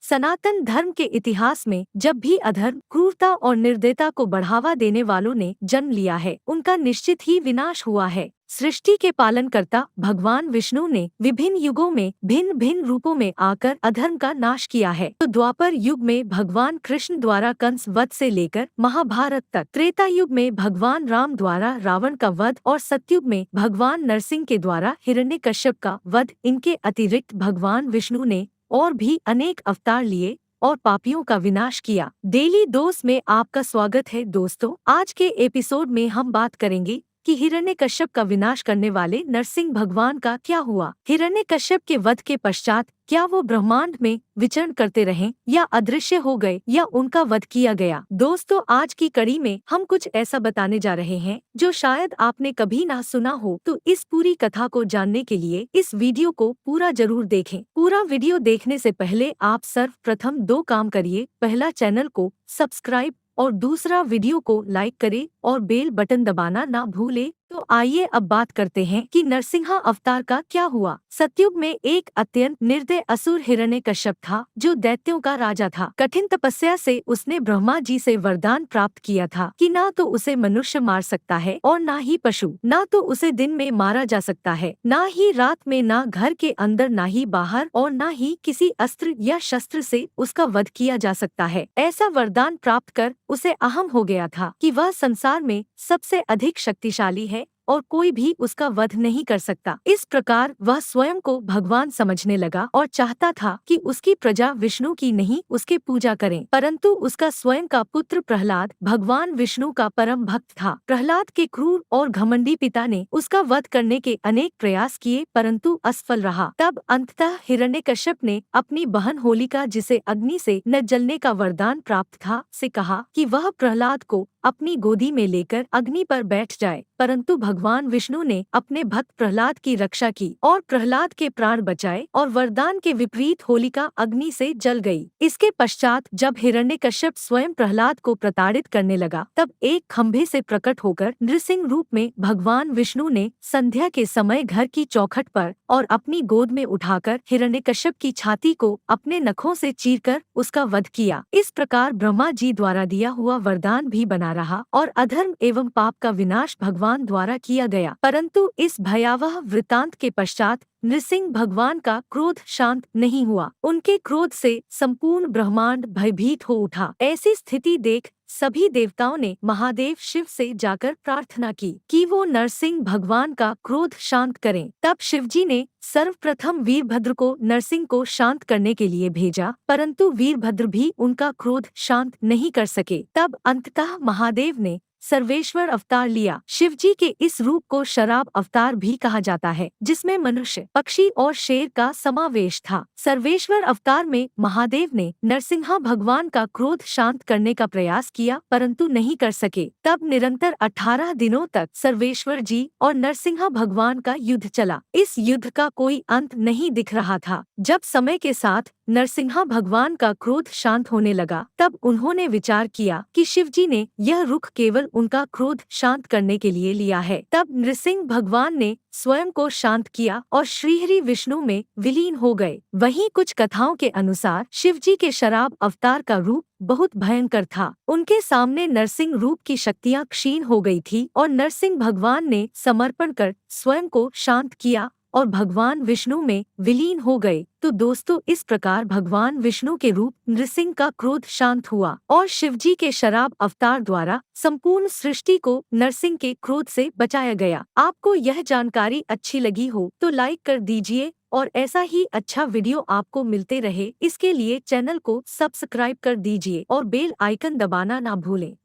सनातन धर्म के इतिहास में जब भी अधर्म, क्रूरता और निर्दयता को बढ़ावा देने वालों ने जन्म लिया है, उनका निश्चित ही विनाश हुआ है। सृष्टि के पालनकर्ता भगवान विष्णु ने विभिन्न युगों में भिन्न भिन्न रूपों में आकर अधर्म का नाश किया है। तो द्वापर युग में भगवान कृष्ण द्वारा कंस वध से लेकर महाभारत तक, त्रेता युग में भगवान राम द्वारा रावण का वध और सतयुग में भगवान नरसिंह के द्वारा हिरण्यकश्यप का वध, इनके अतिरिक्त भगवान विष्णु ने और भी अनेक अवतार लिए और पापियों का विनाश किया। डेली डोज में आपका स्वागत है दोस्तों। आज के एपिसोड में हम बात करेंगे कि हिरण्यकश्यप का विनाश करने वाले नरसिंह भगवान का क्या हुआ। हिरण्यकश्यप के वध के पश्चात क्या वो ब्रह्मांड में विचरण करते रहे या अदृश्य हो गए या उनका वध किया गया। दोस्तों, आज की कड़ी में हम कुछ ऐसा बताने जा रहे हैं जो शायद आपने कभी ना सुना हो। तो इस पूरी कथा को जानने के लिए इस वीडियो को पूरा जरूर देखें। पूरा वीडियो देखने से पहले आप सर्वप्रथम दो काम करिए। पहला, चैनल को सब्सक्राइब और दूसरा, वीडियो को लाइक करें और बेल बटन दबाना ना भूले। तो आइए अब बात करते हैं कि नरसिंह अवतार का क्या हुआ। सतयुग में एक अत्यंत निर्दय असुर हिरण्यकश्यप था, जो दैत्यों का राजा था। कठिन तपस्या से उसने ब्रह्मा जी से वरदान प्राप्त किया था कि ना तो उसे मनुष्य मार सकता है और ना ही पशु, ना तो उसे दिन में मारा जा सकता है, ना ही रात में, ना घर के अंदर, ना ही बाहर, और ना ही किसी अस्त्र या शस्त्र से उसका वध किया जा सकता है। ऐसा वरदान प्राप्त कर उसे अहम हो गया था कि वह संसार में सबसे अधिक शक्तिशाली है और कोई भी उसका वध नहीं कर सकता। इस प्रकार वह स्वयं को भगवान समझने लगा और चाहता था कि उसकी प्रजा विष्णु की नहीं उसके पूजा करें। परंतु उसका स्वयं का पुत्र प्रहलाद भगवान विष्णु का परम भक्त था। प्रहलाद के क्रूर और घमंडी पिता ने उसका वध करने के अनेक प्रयास किए, परंतु असफल रहा। तब अंततः हिरण्यकश्यप ने अपनी बहन होलिका, जिसे अग्नि से न जलने का वरदान प्राप्त था, से कहा कि वह प्रहलाद को अपनी गोदी में लेकर अग्नि पर बैठ जाए। परंतु भगवान विष्णु ने अपने भक्त प्रहलाद की रक्षा की और प्रहलाद के प्राण बचाए और वरदान के विपरीत होलिका अग्नि से जल गई। इसके पश्चात जब हिरण्यकश्यप स्वयं प्रहलाद को प्रताड़ित करने लगा, तब एक खंभे से प्रकट होकर नृसिंह रूप में भगवान विष्णु ने संध्या के समय घर की चौखट पर और अपनी गोद में उठाकर हिरण्यकश्यप की छाती को अपने नखों से चीरकर उसका वध किया। इस प्रकार ब्रह्मा जी द्वारा दिया हुआ वरदान भी बना रहा और अधर्म एवं पाप का विनाश भगवान द्वारा किया गया। परंतु इस भयावह वृतांत के पश्चात नृसिंह भगवान का क्रोध शांत नहीं हुआ। उनके क्रोध से संपूर्ण ब्रह्मांड भयभीत हो उठा। ऐसी स्थिति देख सभी देवताओं ने महादेव शिव से जाकर प्रार्थना की कि वो नरसिंह भगवान का क्रोध शांत करें। तब शिवजी ने सर्वप्रथम वीरभद्र को नरसिंह को शांत करने के लिए भेजा, परंतु वीरभद्र भी उनका क्रोध शांत नहीं कर सके। तब अंततः महादेव ने सर्वेश्वर अवतार लिया। शिवजी के इस रूप को शराब अवतार भी कहा जाता है, जिसमें मनुष्य, पक्षी और शेर का समावेश था। सर्वेश्वर अवतार में महादेव ने नरसिंह भगवान का क्रोध शांत करने का प्रयास किया, परंतु नहीं कर सके। तब निरंतर 18 दिनों तक सर्वेश्वर जी और नरसिंह भगवान का युद्ध चला। इस युद्ध का कोई अंत नहीं दिख रहा था। जब समय के साथ नरसिंह भगवान का क्रोध शांत होने लगा, तब उन्होंने विचार किया कि शिवजी ने यह रुख केवल उनका क्रोध शांत करने के लिए लिया है। तब नृसिंह भगवान ने स्वयं को शांत किया और श्रीहरि विष्णु में विलीन हो गए। वहीं कुछ कथाओं के अनुसार शिवजी के शराब अवतार का रूप बहुत भयंकर था। उनके सामने नरसिंह रूप की शक्तियां क्षीण हो गई थी और नरसिंह भगवान ने समर्पण कर स्वयं को शांत किया और भगवान विष्णु में विलीन हो गए। तो दोस्तों, इस प्रकार भगवान विष्णु के रूप नृसिंह का क्रोध शांत हुआ और शिवजी के शराब अवतार द्वारा संपूर्ण सृष्टि को नरसिंह के क्रोध से बचाया गया। आपको यह जानकारी अच्छी लगी हो तो लाइक कर दीजिए और ऐसा ही अच्छा वीडियो आपको मिलते रहे, इसके लिए चैनल को सब्सक्राइब कर दीजिए और बेल आइकन दबाना ना भूलें।